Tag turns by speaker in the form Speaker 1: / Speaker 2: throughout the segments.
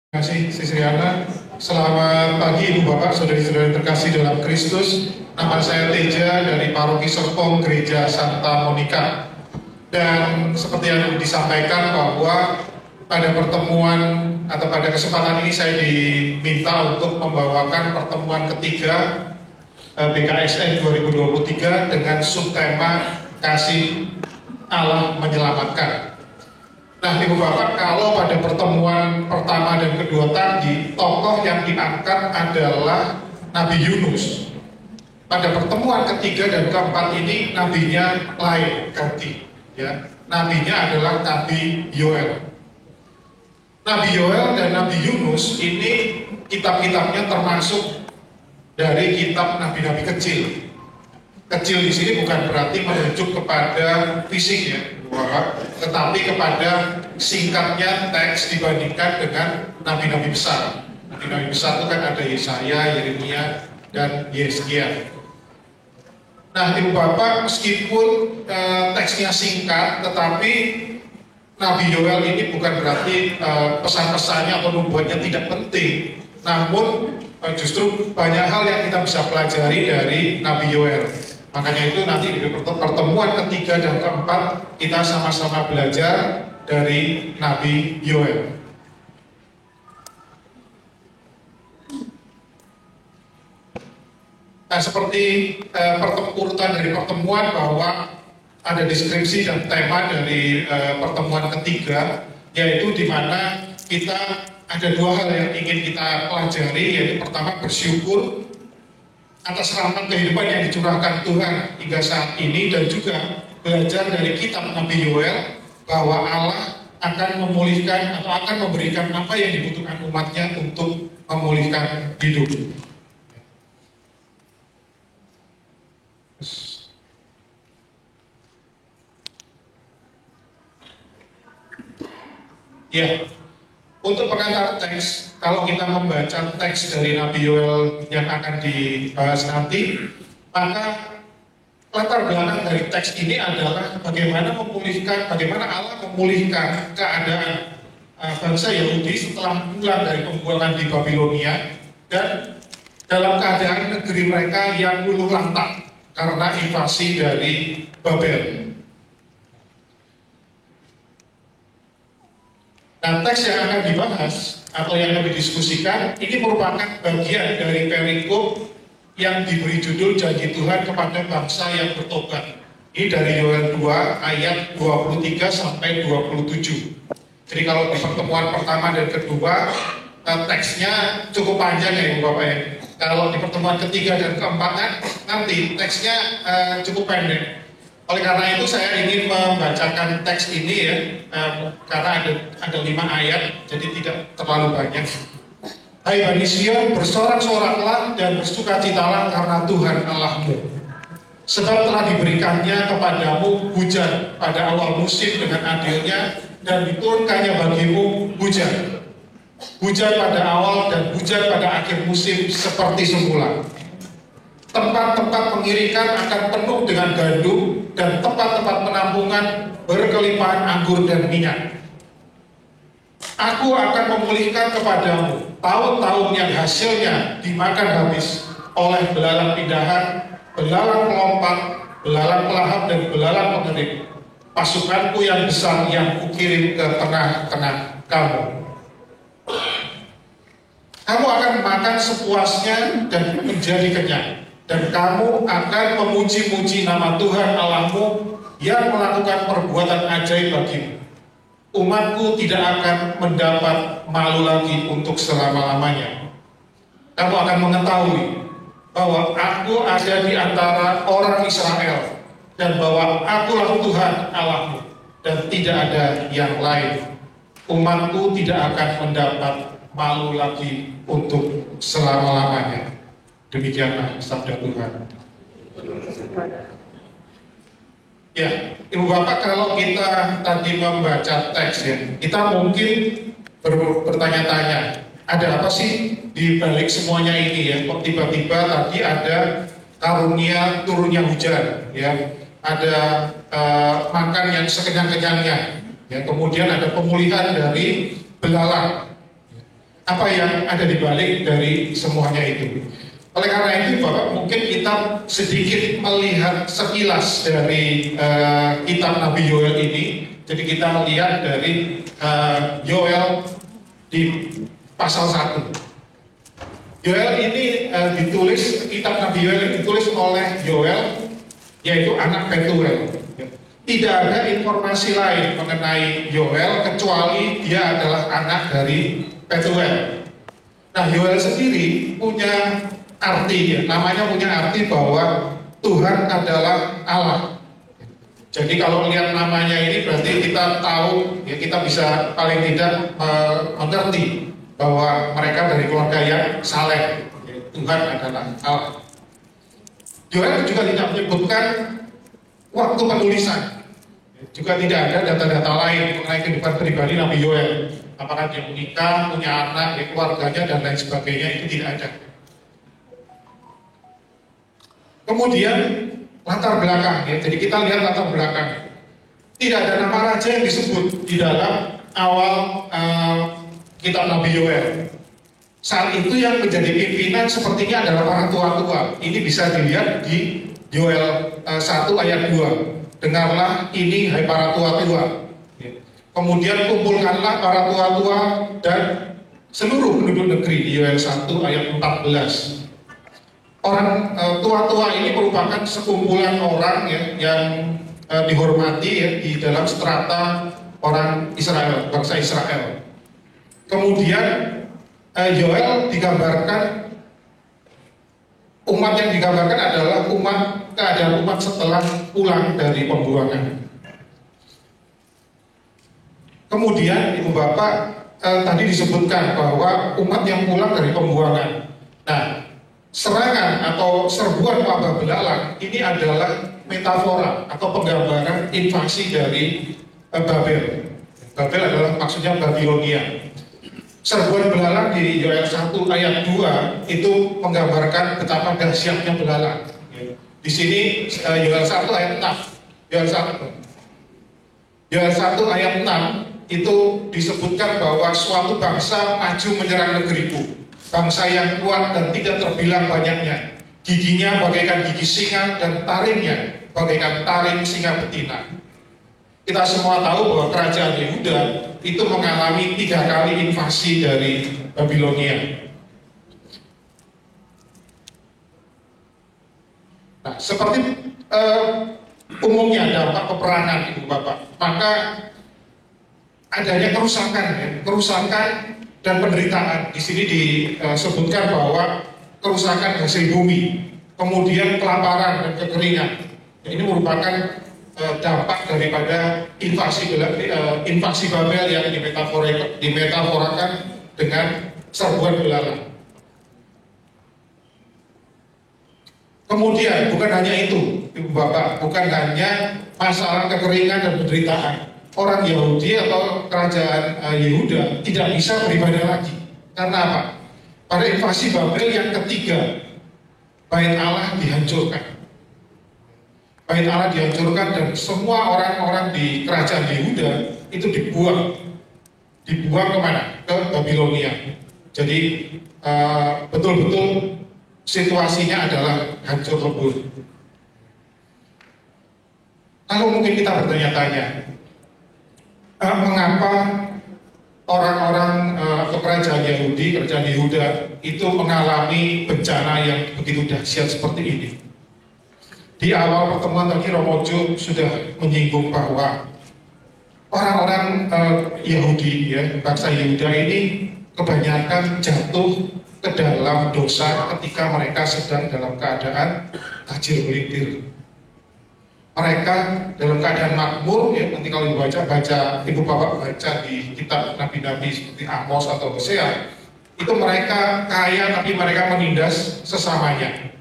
Speaker 1: Terima kasih Sisri Ana. Selamat pagi Ibu Bapak, Saudari-saudari terkasih dalam Kristus. Nama saya Teja dari Paroki Serpong Gereja Santa Monica. Dan seperti yang disampaikan bahwa pada pertemuan atau pada kesempatan ini saya diminta untuk membawakan pertemuan ketiga BKSN 2023 dengan subtema Kasih Allah Menyelamatkan. Nah, Ibu Bapak, kalau pada pertemuan pertama dan kedua tadi, tokoh yang diangkat adalah Nabi Yunus. Pada pertemuan ketiga dan keempat ini, nabinya lain, ganti. Ya. Nabinya adalah Nabi Yoel. Nabi Yoel dan Nabi Yunus ini kitab-kitabnya termasuk dari kitab nabi-nabi kecil. Kecil di sini bukan berarti merujuk kepada fisik ya, tetapi kepada singkatnya teks dibandingkan dengan nabi-nabi besar. Nabi-nabi besar itu kan ada Yesaya, Yeremia, dan Yesaya. Nah, Ibu Bapak, meskipun teksnya singkat, tetapi Nabi Yoel ini bukan berarti pesan-pesannya atau nubuatnya tidak penting. Namun justru banyak hal yang kita bisa pelajari dari Nabi Yoel. Makanya itu nanti di pertemuan ketiga dan keempat kita sama-sama belajar dari Nabi Yoel. Nah, seperti urutan dari pertemuan bahwa ada deskripsi dan tema dari pertemuan ketiga, yaitu di mana kita ada dua hal yang ingin kita pelajari, yaitu pertama bersyukur atas rahmat kehidupan yang dicurahkan Tuhan hingga saat ini, dan juga belajar dari kitab Nabi Yoel bahwa Allah akan memulihkan atau akan memberikan apa yang dibutuhkan umatnya untuk memulihkan hidup. Ya, untuk pengantar teks, kalau kita membaca teks dari Nabi Yoel yang akan dibahas nanti, maka latar belakang dari teks ini adalah bagaimana Allah memulihkan keadaan bangsa Yahudi setelah pulang dari pembuangan di Babilonia, dan dalam keadaan negeri mereka yang luluh lantak karena invasi dari Babel. Nah, teks yang akan dibahas atau yang akan didiskusikan ini merupakan bagian dari perikop yang diberi judul Janji Tuhan kepada Bangsa yang Bertobat. Ini dari Yoel 2 ayat 23 sampai 27. Jadi kalau di pertemuan pertama dan kedua teksnya cukup panjang ya Bapak ya. Kalau di pertemuan ketiga dan keempat nanti teksnya cukup pendek. Oleh karena itu saya ingin membacakan teks ini ya, karena ada 5 ayat, jadi tidak terlalu banyak. Hai Bani Sion, bersorak-soraklah dan bersukacitalah karena Tuhan Allahmu. Sebab telah diberikannya kepadamu hujan pada awal musim dengan adilnya, dan diturunkannya bagimu hujan. Hujan pada awal dan hujan pada akhir musim seperti semula. Tempat-tempat pengirikan akan penuh dengan gandum, dan tempat-tempat penampungan berkelimpahan anggur dan minyak. Aku akan memulihkan kepadamu tahun-tahun yang hasilnya dimakan habis oleh belalang pindahan, belalang pelompat, belalang pelahap, dan belalang pengerik. Pasukanku yang besar yang kukirim ke tengah-tengah kamu. Kamu akan makan sepuasnya dan menjadi kenyang. Dan kamu akan memuji-muji nama Tuhan Allahmu yang melakukan perbuatan ajaib bagimu. Umatku tidak akan mendapat malu lagi untuk selama-lamanya. Kamu akan mengetahui bahwa aku ada di antara orang Israel, dan bahwa akulah Tuhan Allahmu, dan tidak ada yang lain. Umatku tidak akan mendapat malu lagi untuk selama-lamanya. Demikianlah sabda Tuhan. Ya, Ibu Bapak, kalau kita tadi membaca teks ya, kita mungkin bertanya-tanya, ada apa sih di balik semuanya ini ya? Kok tiba-tiba tadi ada karunia turunnya hujan, ya, ada makan yang sekenyang-kenyangnya, ya, kemudian ada pemulihan dari belalang. apa yang ada di balik dari semuanya itu. Oleh karena itu Bapak, mungkin kita sedikit melihat sekilas dari kitab Nabi Yoel ini. Jadi kita melihat dari Yoel di pasal 1. Yoel ini ditulis, kitab Nabi Yoel ini ditulis oleh Yoel, yaitu anak Petuel. Tidak ada informasi lain mengenai Yoel kecuali dia adalah anak dari Petuel. Nah, Yoel sendiri punya arti, ya, namanya punya arti bahwa Tuhan adalah Allah. Jadi kalau lihat namanya ini berarti kita tahu, ya, kita bisa paling tidak mengerti bahwa mereka dari keluarga yang saleh. Tuhan adalah Allah. Yoel juga tidak menyebutkan waktu penulisan. Juga tidak ada data-data lain mengenai kehidupan pribadi Nabi Yoel. Apakah dia menikah, punya anak, ya, keluarganya, dan lain sebagainya, itu tidak ada. Kemudian latar belakang, ya. Jadi kita lihat latar belakang. Tidak ada nama raja yang disebut di dalam awal kitab Nabi Yoel. Saat itu yang menjadi pimpinan sepertinya adalah para tua-tua. Ini bisa dilihat di Yoel 1 ayat 2. Dengarlah ini hai para tua-tua. Kemudian kumpulkanlah para tua-tua dan seluruh penduduk negeri di Yoel 1 ayat 14. Orang tua-tua ini merupakan sekumpulan orang, ya, yang dihormati, ya, di dalam strata orang Israel, bangsa Israel. Kemudian Yoel digambarkan, umat yang digambarkan adalah keadaan umat setelah pulang dari pembuangan. Kemudian Ibu Bapak tadi disebutkan bahwa umat yang pulang dari pembuangan. Nah, serangan atau serbuan wabah belalang ini adalah metafora atau penggambaran invasi dari Babel. Babel adalah maksudnya Babilonia. Serbuan belalang di Yoel 1 ayat 2 itu menggambarkan betapa dahsyatnya belalang. Di sini Yoel 1 ayat 6. Yoel 1 ayat 6 itu disebutkan bahwa suatu bangsa maju menyerang negeriku. Bangsa yang kuat dan tidak terbilang banyaknya. Giginya bagaikan gigi singa dan taringnya bagaikan taring singa betina. Kita semua tahu bahwa kerajaan Yehuda itu mengalami 3 kali invasi dari Babilonia. Nah, seperti umumnya dampak peperangan, Ibu Bapak, maka adanya kerusakan dan penderitaan. Di sini disebutkan bahwa kerusakan hasil bumi, kemudian kelaparan dan kekeringan. Ini merupakan dampak daripada invasi Babel yang dimetaforakan dengan serbuan belalang. Kemudian bukan hanya itu, Ibu Bapak, bukan hanya masalah kekeringan dan penderitaan. Orang Yahudi atau kerajaan Yehuda tidak bisa beribadah lagi. Karena apa? Pada invasi Babel yang ketiga, Bait Allah dihancurkan. Bait Allah dihancurkan dan semua orang-orang di kerajaan Yehuda itu dibuang kemana? Ke Babilonia. Jadi betul-betul situasinya adalah hancur lebur. Lalu mungkin kita bertanya-tanya, mengapa orang-orang atau kerajaan Yahudi, kerajaan Yehuda itu mengalami bencana yang begitu dahsyat seperti ini? Di awal pertemuan tadi Romojo sudah menyinggung bahwa orang-orang Yahudi, ya, bangsa Yehuda ini kebanyakan jatuh ke dalam dosa ketika mereka sedang dalam keadaan tajir melintir. Mereka dalam keadaan makmur, ya, nanti kalau baca Ibu Bapak baca di kitab nabi-nabi seperti Amos atau Hosea, itu mereka kaya tapi mereka menindas sesamanya.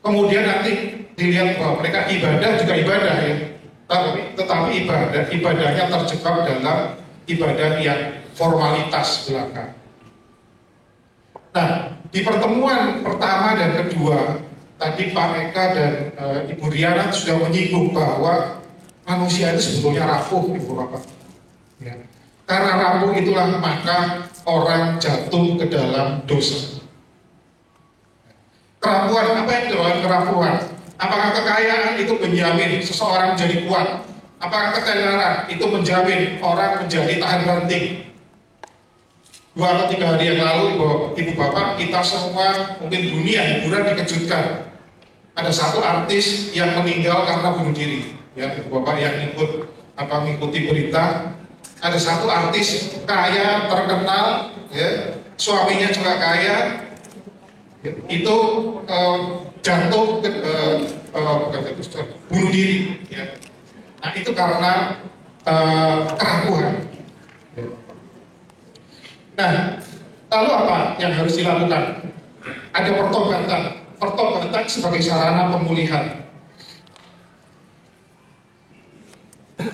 Speaker 1: Kemudian nanti dilihat bahwa mereka ibadah juga ibadah, ya, tetapi ibadahnya terjebak dalam ibadah yang formalitas belaka. Nah, di pertemuan pertama dan kedua tadi Pak Eka dan Ibu Riana sudah menyinggung bahwa manusia itu sebetulnya rapuh, Ibu Bapak. Ya. Karena rapuh itulah maka orang jatuh ke dalam dosa. Kerapuhan, apa yang disebut kerapuhan? Apakah kekayaan itu menjamin seseorang menjadi kuat? Apakah ketenaran itu menjamin orang menjadi tahan banting? 2 atau 3 hari yang lalu, Ibu Bapak, kita semua mungkin dunia hiburan dikejutkan. Ada satu artis yang meninggal karena bunuh diri. Ya, Ibu Bapak yang mengikuti berita, ada satu artis kaya, terkenal, ya, suaminya juga kaya, itu jatuh bunuh diri. Ya. Nah, itu karena kerapuhan. Nah, lalu apa yang harus dilakukan? Ada pertobatan sebagai sarana pemulihan.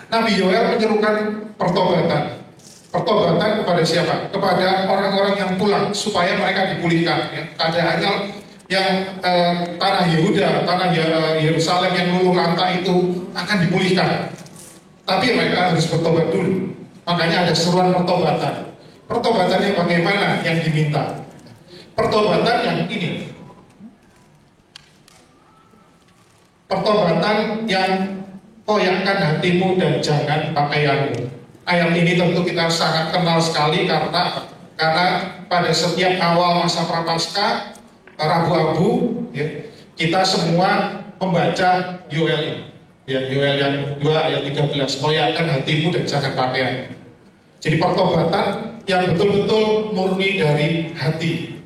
Speaker 1: Nabi Yoel menyerukan pertobatan kepada siapa? Kepada orang-orang yang pulang supaya mereka dipulihkan. Ya. Keadaannya yang tanah Yehuda, tanah Yerusalem yang luluh lantak itu akan dipulihkan. Tapi mereka harus bertobat dulu. Makanya ada seruan pertobatan. Pertobatannya bagaimana yang diminta? Pertobatan yang ini. Pertobatan yang koyakkan hatimu dan jangan pakaianmu. Ayat ini tentu kita sangat kenal sekali karena pada setiap awal masa Prapaskah, Rabu-Abu, ya, kita semua membaca Yoel ini. Ya, Yoel yang 2 ayat 13, koyakkan hatimu dan jangan pakaian. Jadi pertobatan yang betul-betul murni dari hati.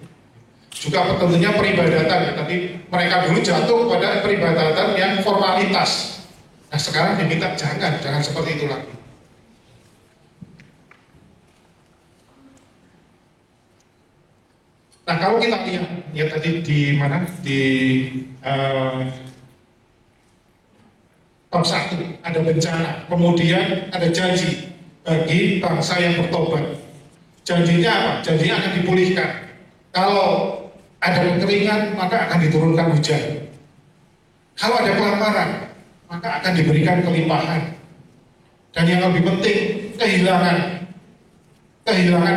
Speaker 1: Juga tentunya peribadatan, ya. Tadi mereka dulu jatuh kepada peribadatan yang formalitas. Nah, sekarang diminta jangan seperti itu lagi. Nah, kalau kita lihat ya tadi di mana di bab 1 ada bencana, kemudian ada janji bagi bangsa yang bertobat. Janjinya apa? Janjinya akan dipulihkan. Kalau ada kekeringan, maka akan diturunkan hujan. Kalau ada kelaparan, maka akan diberikan kelimpahan. Dan yang lebih penting, kehilangan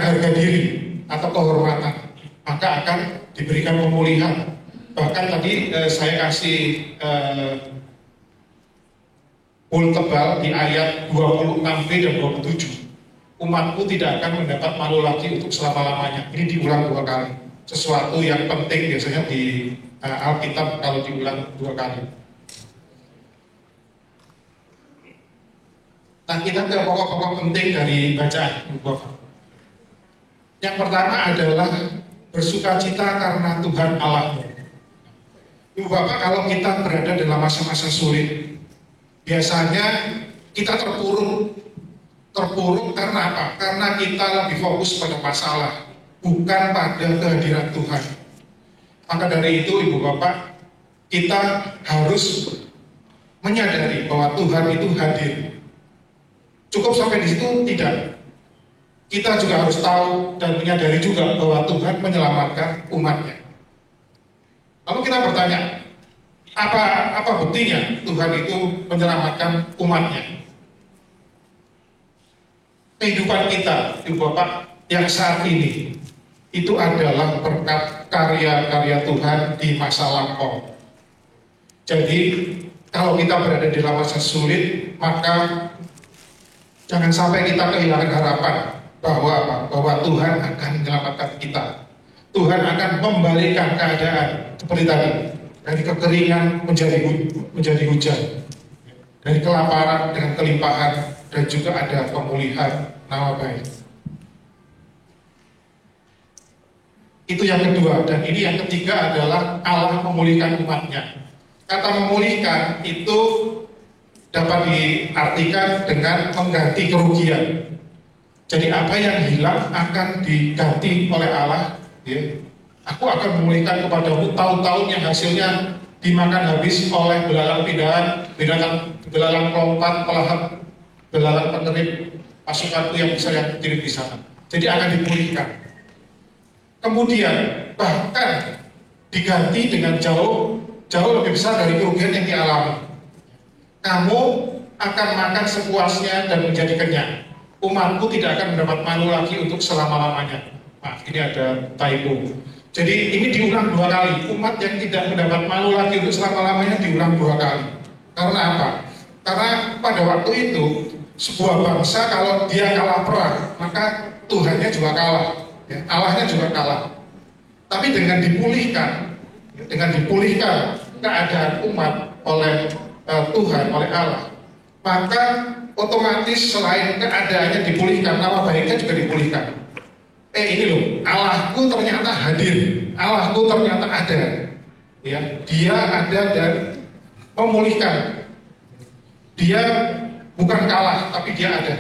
Speaker 1: harga diri atau kehormatan, maka akan diberikan pemulihan. Bahkan tadi saya kasih bul tebal di ayat 26b dan 27. Umatku tidak akan mendapat malu lagi untuk selama-lamanya. Ini diulang 2 kali. Sesuatu yang penting biasanya di Alkitab kalau diulang 2 kali. Nah, kita ke pokok-pokok penting dari bacaan Ibu Bapak. Yang pertama adalah bersukacita karena Tuhan Allahmu. Ibu Bapak, kalau kita berada dalam masa-masa sulit, biasanya kita terpuruk karena apa? Karena kita lebih fokus pada masalah, bukan pada kehadiran Tuhan. Maka dari itu, Ibu Bapak, kita harus menyadari bahwa Tuhan itu hadir. Cukup sampai di situ tidak. Kita juga harus tahu dan menyadari juga bahwa Tuhan menyelamatkan umatnya. Lalu kita bertanya, apa buktinya Tuhan itu menyelamatkan umatnya? Kehidupan kita, Ibu Bapak, yang saat ini itu adalah berkat karya-karya Tuhan di masa lampau. Jadi kalau kita berada di dalam masa sulit, maka jangan sampai kita kehilangan harapan bahwa Tuhan akan menyelamatkan kita. Tuhan akan membalikkan keadaan seperti tadi, dari kekeringan menjadi hujan, dari kelaparan dengan kelimpahan, dan juga ada pemulihan nama baik. Itu yang kedua, dan ini yang ketiga adalah Allah memulihkan umatnya. Kata memulihkan itu dapat diartikan dengan mengganti kerugian. Jadi apa yang hilang akan diganti oleh Allah. Ya. Aku akan memulihkan kepadamu tahun-tahun yang hasilnya dimakan habis oleh belalang pindahan, belalang kelompat, belalang penerip pasukanku yang besar yang berdiri di sana. Jadi akan dipulihkan. Kemudian bahkan diganti dengan jauh lebih besar dari kerugian yang dialami. Kamu akan makan sepuasnya dan menjadi kenyang. Umatku tidak akan mendapat malu lagi untuk selama-lamanya. Maaf, ini ada typo. Jadi ini diulang 2 kali. Umat yang tidak mendapat malu lagi untuk selama-lamanya diulang 2 kali. Karena apa? Karena pada waktu itu sebuah bangsa kalau dia kalah perang, maka Tuhannya juga kalah, ya, Allahnya juga kalah. Tapi dengan dipulihkan keadaan umat oleh Tuhan, oleh Allah, maka otomatis selain keadaannya dipulihkan, nama baiknya juga dipulihkan. Ini loh, Allahku ternyata hadir, Allahku ternyata ada, ya, Dia ada dan memulihkan. Dia bukan kalah, tapi Dia ada.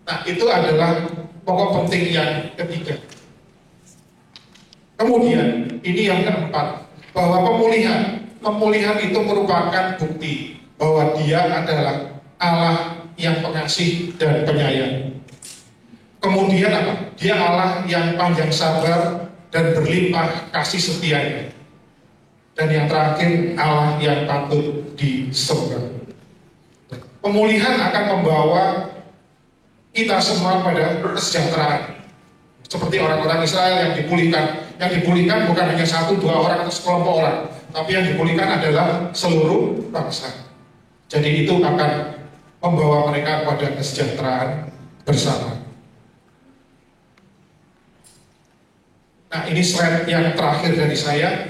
Speaker 1: Nah, itu adalah pokok penting yang ketiga. Kemudian, ini yang keempat, bahwa pemulihan itu merupakan bukti bahwa Dia adalah Allah yang pengasih dan penyayang. Kemudian apa? Dia Allah yang panjang sabar dan berlimpah kasih setianya. Dan yang terakhir, Allah yang patut disembah. Pemulihan akan membawa kita semua pada kesejahteraan. Seperti orang-orang Israel yang dipulihkan. Yang dipulihkan bukan hanya 1-2 orang atau sekelompok orang, tapi yang dipulihkan adalah seluruh bangsa. Jadi itu akan membawa mereka pada kesejahteraan bersama. Nah, ini slide yang terakhir dari saya.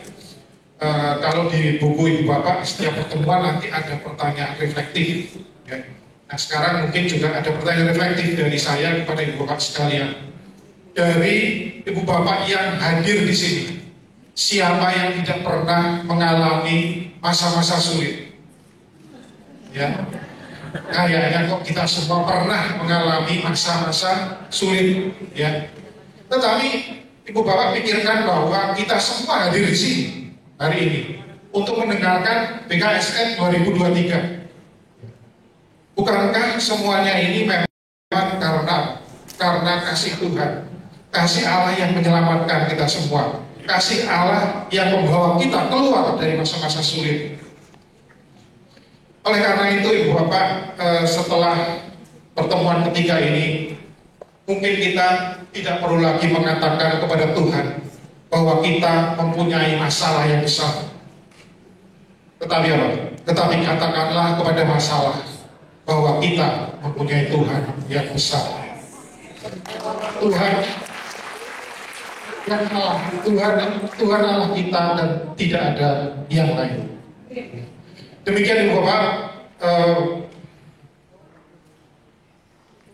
Speaker 1: Kalau di buku Ibu Bapak, setiap pertemuan nanti ada pertanyaan reflektif. Ya. Nah, sekarang mungkin juga ada pertanyaan reflektif dari saya kepada Ibu Bapak sekalian. Dari Ibu Bapak yang hadir di sini, siapa yang tidak pernah mengalami masa-masa sulit? Ya, kayaknya kok kita semua pernah mengalami masa-masa sulit. Ya, tetapi Ibu Bapak pikirkan bahwa kita semua hadir di sini hari ini untuk mendengarkan BKSN 2023. Bukankah semuanya ini memang karena kasih Tuhan, kasih Allah yang menyelamatkan kita semua, kasih Allah yang membawa kita keluar dari masa-masa sulit. Oleh karena itu, Ibu Bapak, setelah pertemuan ketiga ini, mungkin kita tidak perlu lagi mengatakan kepada Tuhan bahwa kita mempunyai masalah yang besar. Tetapi apa? Tetapi katakanlah kepada masalah bahwa kita mempunyai Tuhan yang besar. Tuhan Allah kita dan tidak ada yang lain. Demikian Ibu Bapak,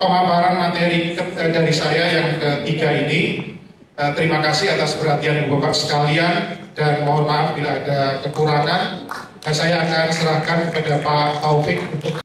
Speaker 1: pemaparan materi dari saya yang ketiga ini. Terima kasih atas perhatian Ibu Bapak sekalian dan mohon maaf bila ada kekurangan. Saya akan serahkan kepada Pak Taufik untuk